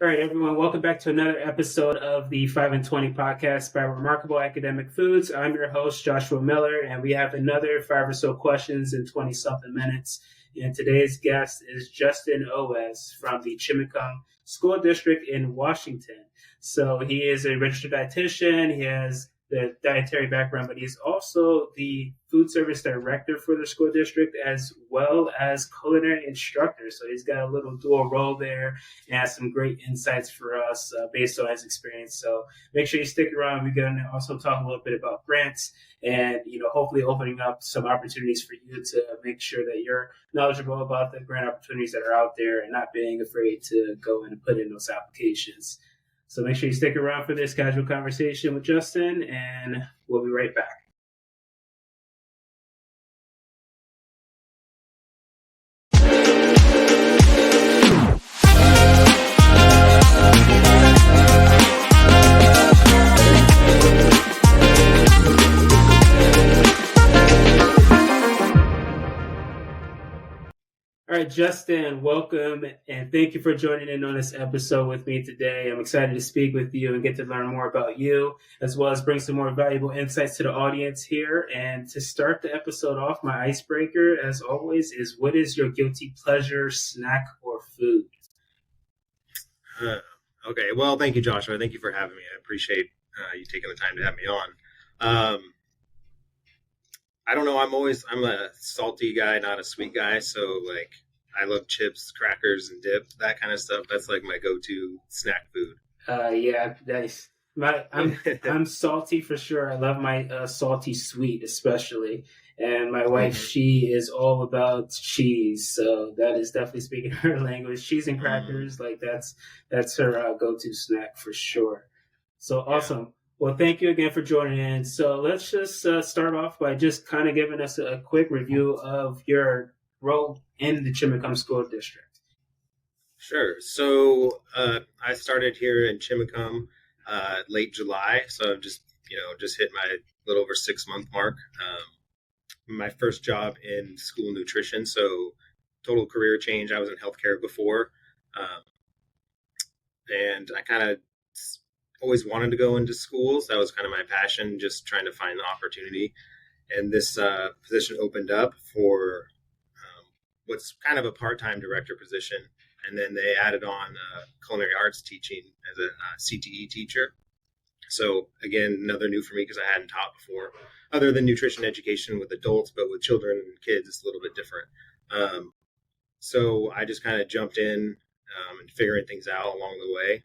All right, everyone, welcome back to another episode of the 5 and 20 podcast by Remarkable Academic Foods. I'm your host, Joshua Miller, and we have another 5 or so questions in 20-something minutes. And today's guest is Justin Oas from the Chimacum School District in Washington. So he is a registered dietitian. He has the dietary background, but he's also the food service director for the school district as well as culinary instructor. So he's got a little dual role there and has some great insights for us based on his experience. So make sure you stick around. We're going to also talk a little bit about grants and, hopefully opening up some opportunities for you to make sure that you're knowledgeable about the grant opportunities that are out there and not being afraid to go in and put in those applications. So make sure you stick around for this casual conversation with Justin, and we'll be right back. All right, Justin, welcome, and thank you for joining in on this episode with me today. I'm excited to speak with you and get to learn more about you, as well as bring some more valuable insights to the audience here. And to start the episode off, my icebreaker, as always, is what is your guilty pleasure, snack, or food? Okay, well, thank you, Joshua. Thank you for having me. I appreciate you taking the time to have me on. I don't know. I'm a salty guy, not a sweet guy. So I love chips, crackers, and dip, that kind of stuff. That's like my go-to snack food. Yeah, nice. I'm salty for sure. I love my salty sweet, especially. And my wife, she is all about cheese. So that is definitely speaking her language. Cheese and crackers, that's her go-to snack for sure. So awesome. Yeah. Well, thank you again for joining in. So let's just start off by just kind of giving us a quick review of your role in the Chimacum School District. Sure. So I started here in Chimacum late July. So I've just hit my little over 6-month mark. My first job in school nutrition. So total career change. I was in healthcare before. And I kind of always wanted to go into schools. That was kind of my passion, just trying to find the opportunity. And this position opened up for what's kind of a part-time director position. And then they added on culinary arts teaching as a CTE teacher. So again, another new for me because I hadn't taught before, other than nutrition education with adults, but with children and kids, it's a little bit different. So I just kind of jumped in and figuring things out along the way.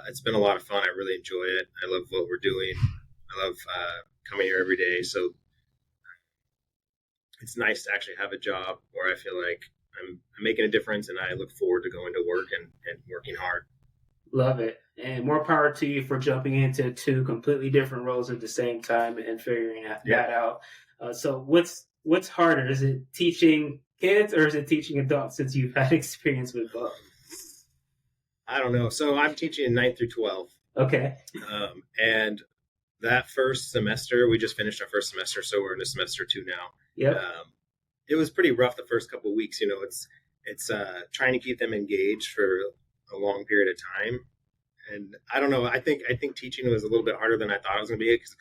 It's been a lot of fun. I really enjoy it. I love what we're doing. I love coming here every day. So it's nice to actually have a job where I feel like I'm making a difference, and I look forward to going to work and working hard. Love it. And more power to you for jumping into 2 completely different roles at the same time and figuring that out. So what's harder? Is it teaching kids or is it teaching adults, since you've had experience with both? I don't know. So I'm teaching in 9th through 12th. Okay. And that first semester, we just finished our first semester, so we're in semester 2 now. Yeah. It was pretty rough the first couple of weeks. It's trying to keep them engaged for a long period of time. And I don't know. I think teaching was a little bit harder than I thought it was going to be, because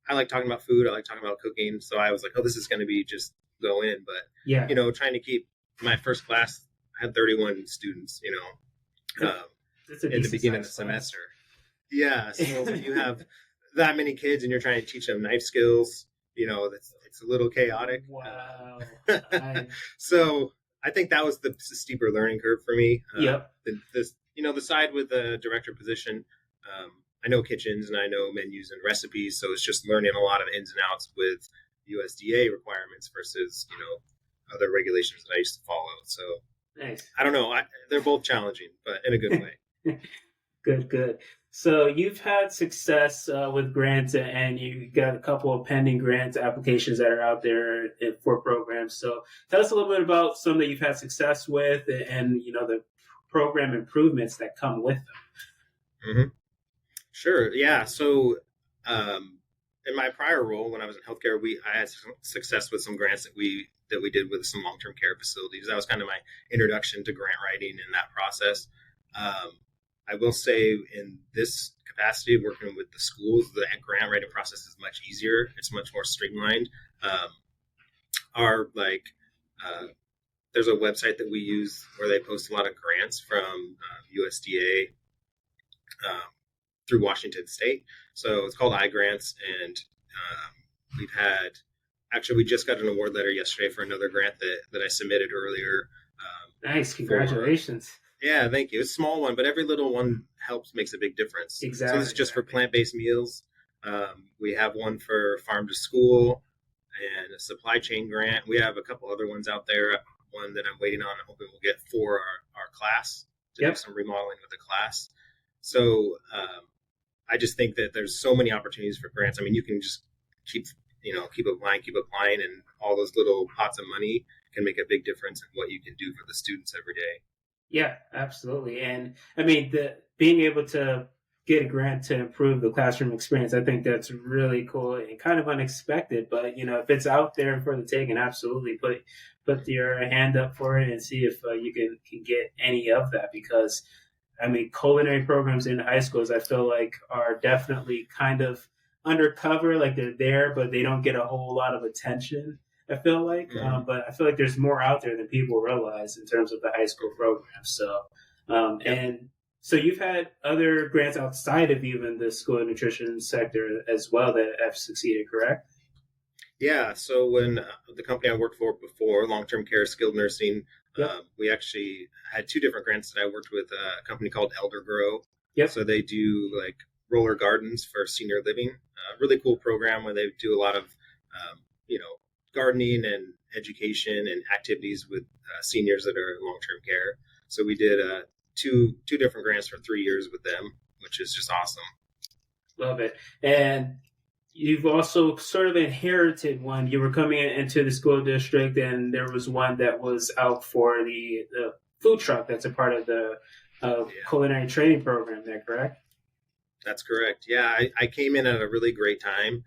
I like talking about food. I like talking about cooking. So I was like, oh, this is going to be just go in. But, yeah, trying to keep my first class, I had 31 students, in the beginning of the semester. Yeah. So when you have that many kids and you're trying to teach them knife skills, it's a little chaotic. Wow. So I think that was the steeper learning curve for me. Yep. The side with the director position, I know kitchens and I know menus and recipes. So it's just learning a lot of ins and outs with USDA requirements versus, other regulations that I used to follow. So nice. I don't know. They're both challenging, but in a good way. Good. So you've had success with grants, and you got a couple of pending grant applications that are out there for programs. So tell us a little bit about some that you've had success with, and the program improvements that come with them. Mm-hmm. Sure. Yeah. So in my prior role, when I was in healthcare, I had some success with some grants that we did with some long-term care facilities. That was kind of my introduction to grant writing in that process. I will say in this capacity of working with the schools, the grant writing process is much easier. It's much more streamlined. Our like there's a website that we use where they post a lot of grants from USDA through Washington State. So it's called iGrants, and we've had we just got an award letter yesterday for another grant that I submitted earlier. Nice, congratulations. Yeah, thank you. It's a small one, but every little one makes a big difference. Exactly. So this is just for plant-based meals. We have one for farm to school and a supply chain grant. We have a couple other ones out there. One that I'm waiting on. I'm hoping we'll get for our class to do some remodeling with the class. So I just think that there's so many opportunities for grants. I mean, you can just keep applying, and all those little pots of money can make a big difference in what you can do for the students every day. Yeah, absolutely. And I mean, being able to get a grant to improve the classroom experience, I think that's really cool and kind of unexpected. But, if it's out there for the taking, absolutely put your hand up for it and see if you can get any of that. Because, I mean, culinary programs in high schools, I feel like are definitely kind of undercover, like they're there, but they don't get a whole lot of attention. I feel like, but I feel like there's more out there than people realize in terms of the high school program. So, and so you've had other grants outside of even the school and nutrition sector as well that have succeeded, correct? Yeah. So when the company I worked for before, long-term care, skilled nursing, we actually had two different grants that I worked with a company called Elder Grow. Yep. So they do like roller gardens for senior living. Really cool program where they do a lot of, gardening and education and activities with seniors that are in long-term care. So we did two different grants for 3 years with them, which is just awesome. Love it. And you've also sort of inherited one. You were coming into the school district, and there was one that was out for the food truck that's a part of the culinary training program there, correct? That's correct. Yeah, I came in at a really great time.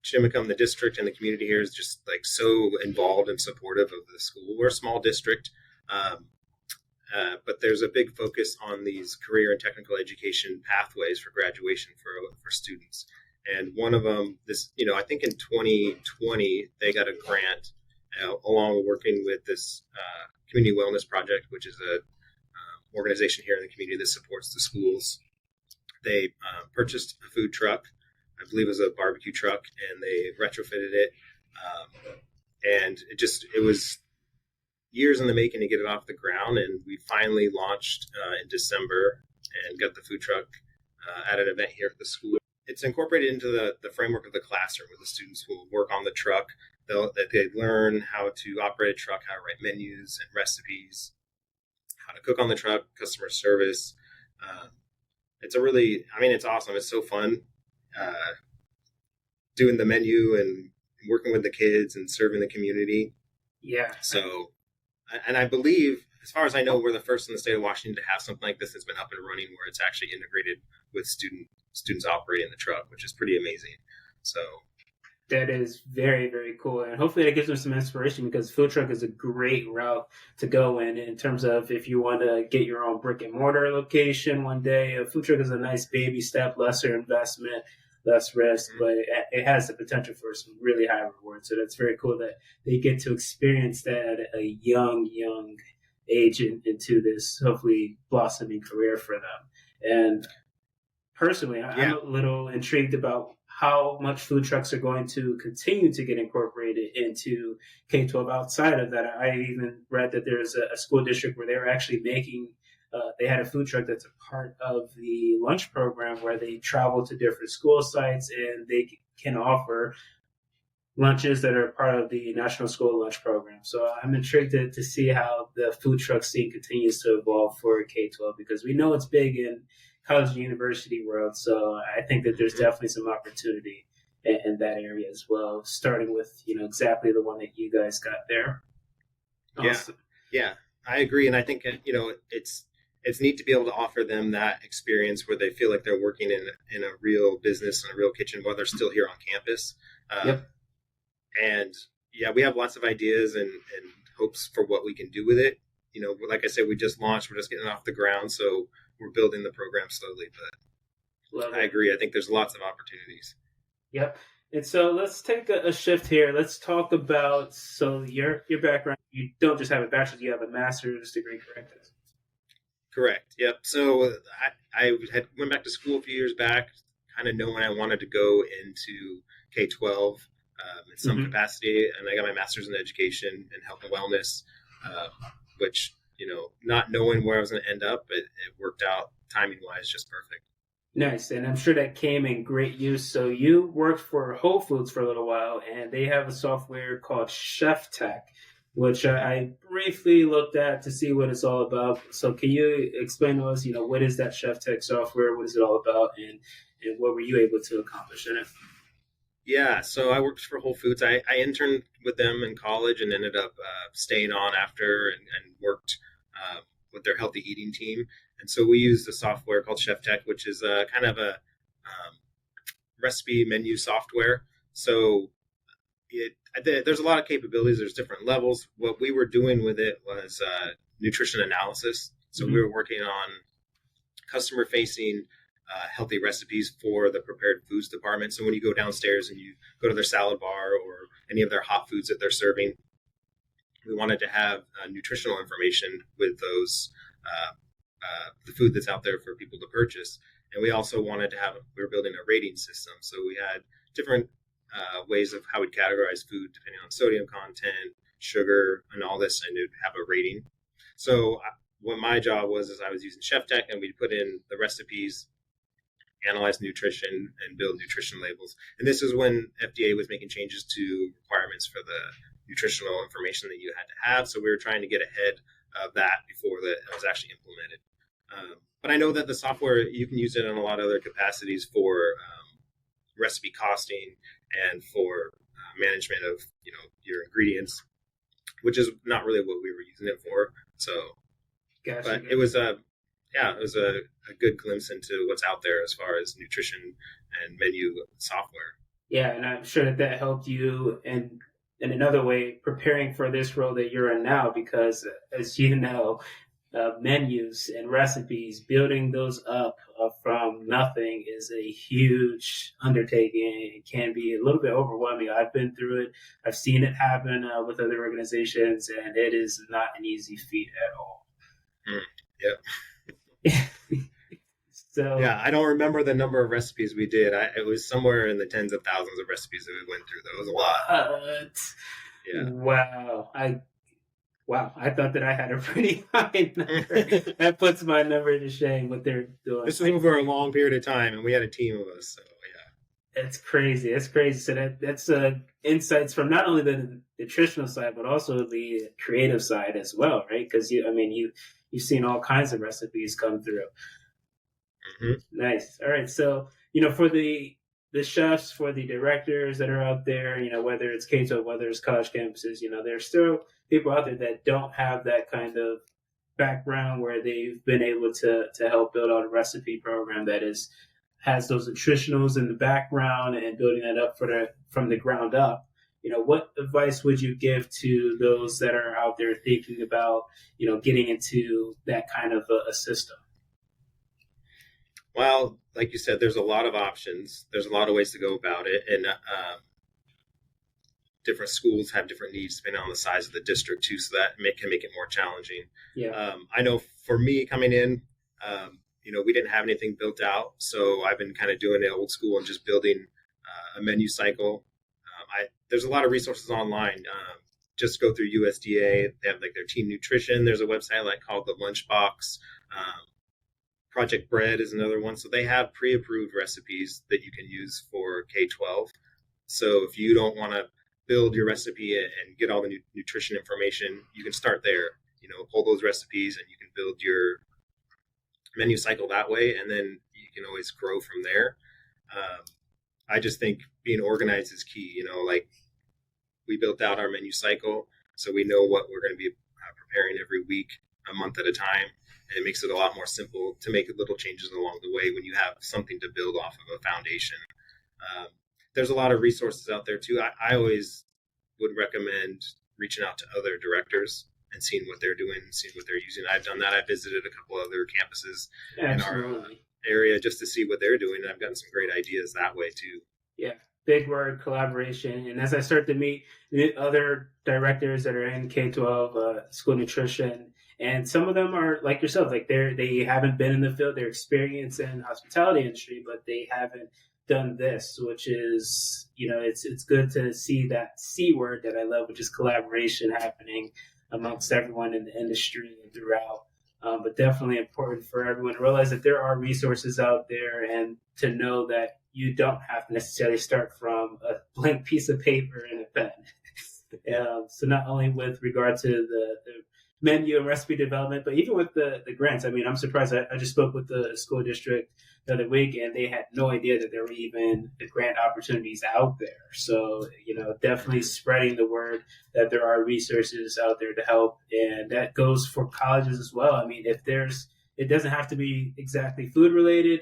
Chimacum, the district, and the community here is just like so involved and supportive of the school. We're a small district, but there's a big focus on these career and technical education pathways for graduation for students. And one of them, I think in 2020, they got a grant along working with this community wellness project, which is a organization here in the community that supports the schools. They purchased a food truck. I believe it was a barbecue truck, and they retrofitted it. And it was years in the making to get it off the ground. And we finally launched in December and got the food truck at an event here at the school. It's incorporated into the framework of the classroom, where the students will work on the truck. They learn how to operate a truck, how to write menus and recipes, how to cook on the truck, customer service. It's awesome. It's so fun. Doing the menu and working with the kids and serving the community. Yeah. So, and I believe, as far as I know, we're the first in the state of Washington to have something like this that's been up and running, where it's actually integrated with students operating the truck, which is pretty amazing. So that is very, very cool. And hopefully that gives them some inspiration, because food truck is a great route to go in terms of if you want to get your own brick and mortar location one day. A food truck is a nice baby step, lesser investment, less risk, but it has the potential for some really high rewards. So that's very cool that they get to experience that at a young age into this hopefully blossoming career for them. And personally, I'm a little intrigued about how much food trucks are going to continue to get incorporated into K-12 outside of that. I even read that there's a school district where they were actually making they had a food truck that's a part of the lunch program, where they travel to different school sites and they can offer lunches that are part of the National School Lunch Program. So I'm intrigued to see how the food truck scene continues to evolve for K-12, because we know it's big in college and university world. So I think that there's definitely some opportunity in that area as well, starting with, exactly the one that you guys got there. Awesome. Yeah, I agree. And I think, it's neat to be able to offer them that experience where they feel like they're working in a real business, in a real kitchen, while they're still here on campus. And we have lots of ideas and hopes for what we can do with it. like I said, we just launched. We're just getting off the ground, so we're building the program slowly. But I agree. I think there's lots of opportunities. Yep. And so let's take a shift here. Let's talk about your background. You don't just have a bachelor's; you have a master's degree, correct? Correct. Yep. So I had went back to school a few years back, kind of knowing I wanted to go into K-12 in some capacity, and I got my master's in education and health and wellness, which not knowing where I was going to end up, it worked out timing wise just perfect. Nice, and I'm sure that came in great use. So you worked for Whole Foods for a little while, and they have a software called Chef Tech, which I briefly looked at to see what it's all about. So can you explain to us, what is that Chef Tech software? What is it all about? And what were you able to accomplish in it? Yeah, so I worked for Whole Foods. I interned with them in college and ended up staying on after and worked with their healthy eating team. And so we used a software called Chef Tech, which is kind of a recipe menu software. So there's a lot of capabilities. There's different levels. What we were doing with it was nutrition analysis. So we were working on customer-facing healthy recipes for the prepared foods department. So when you go downstairs and you go to their salad bar or any of their hot foods that they're serving, we wanted to have nutritional information with those the food that's out there for people to purchase. And we also wanted to we were building a rating system. So we had different ways of how we'd categorize food depending on sodium content, sugar, and all this, and it'd have a rating. So what my job was is I was using Chef Tech, and we'd put in the recipes, analyze nutrition, and build nutrition labels. And this is when FDA was making changes to requirements for the nutritional information that you had to have. So we were trying to get ahead of that before it was actually implemented. But I know that the software, you can use it in a lot of other capacities for recipe costing and for management of your ingredients, which is not really what we were using it for. So, Gotcha. But it was a good glimpse into what's out there as far as nutrition and menu software. Yeah, and I'm sure that helped you in another way preparing for this role that you're in now, because as you know, menus and recipes, building those up from nothing is a huge undertaking. It can be a little bit overwhelming. I've been through it. I've seen it happen with other organizations, and it is not an easy feat at all. Yeah. So yeah, I don't remember the number of recipes we did. It was somewhere in the tens of thousands of recipes that we went through. That was a lot. Yeah. Wow. I thought that I had a pretty high number. That puts my number to shame what they're doing. This was over a long period of time, and we had a team of us. So yeah, it's crazy. It's crazy. So that's insights from not only the nutritional side, but also the creative side as well, right? Because you've seen all kinds of recipes come through. Nice. All right. So, for the chefs, for the directors that are out there, whether it's K-12, whether it's college campuses, there's still people out there that don't have that kind of background where they've been able to help build out a recipe program that has those nutritionals in the background and building that up from the ground up. What advice would you give to those that are out there thinking about, getting into that kind of a system? Well, like you said, there's a lot of options. There's a lot of ways to go about it. And different schools have different needs depending on the size of the district too. So that can make it more challenging. Yeah. I know for me coming in, we didn't have anything built out. So I've been kind of doing it old school and just building a menu cycle. There's a lot of resources online. Just go through USDA. They have like their team nutrition. There's a website called the Lunchbox. Project Bread is another one. So they have pre-approved recipes that you can use for K-12. So if you don't want to build your recipe and get all the nutrition information, you can start there, pull those recipes and you can build your menu cycle that way. And then you can always grow from there. I just think being organized is key. We built out our menu cycle, so we know what we're going to be preparing every week, a month at a time. And it makes it a lot more simple to make little changes along the way when you have something to build off of a foundation. There's a lot of resources out there too. I always would recommend reaching out to other directors and seeing what they're doing, seeing what they're using. I've done that. I visited a couple other campuses in our area just to see what they're doing, and I've gotten some great ideas that way too. Yeah, big word, collaboration. And as I start to meet the other directors that are in K-12 school nutrition, and some of them are like yourself, like they haven't been in the field, they're experienced in hospitality industry, but they haven't done this, which is, it's good to see that C word that I love, which is collaboration happening amongst everyone in the industry and throughout. But definitely important for everyone to realize that there are resources out there, and to know that you don't have to necessarily start from a blank piece of paper and a pen. So not only with regard to the menu and recipe development, but even with the grants. I mean, I'm surprised. I just spoke with the school district the other week, and they had no idea that there were even the grant opportunities out there. So, definitely spreading the word that there are resources out there to help. And that goes for colleges as well. I mean, it doesn't have to be exactly food related.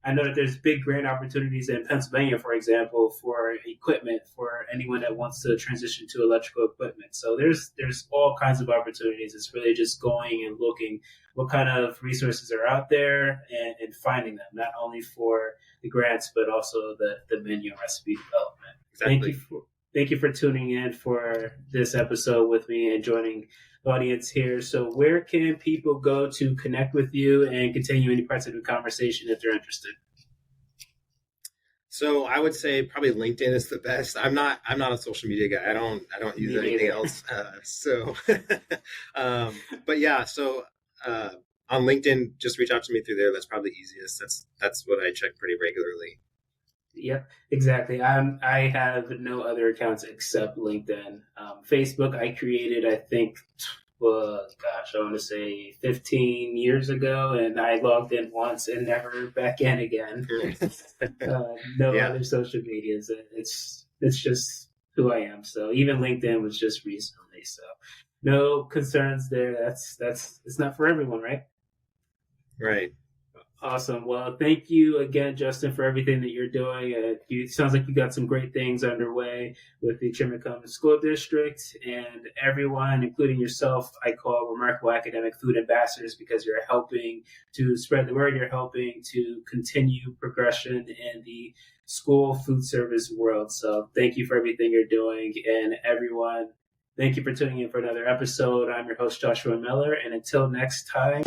I know that there's big grant opportunities in Pennsylvania, for example, for equipment for anyone that wants to transition to electrical equipment. So there's all kinds of opportunities. It's really just going and looking what kind of resources are out there and finding them, not only for the grants, but also the menu and recipe development. Exactly. Thank you for tuning in for this episode with me and joining the audience here. So where can people go to connect with you and continue any parts of the conversation if they're interested? So I would say probably LinkedIn is the best. I'm not a social media guy. I don't use anything else. But yeah, so on LinkedIn, just reach out to me through there. That's probably easiest. That's what I check pretty regularly. Yep, exactly. I have no other accounts except LinkedIn. Facebook, I created, I think, I want to say 15 years ago, and I logged in once and never back in again. Other social medias. It's just who I am. So even LinkedIn was just recently. So no concerns there. It's not for everyone, right? Right. Awesome. Well, thank you again, Justin, for everything that you're doing. It sounds like you got some great things underway with the Chimacum School District, and everyone, including yourself, I call remarkable academic food ambassadors, because you're helping to spread the word. You're helping to continue progression in the school food service world. So thank you for everything you're doing. And everyone, thank you for tuning in for another episode. I'm your host, Joshua Miller, and until next time.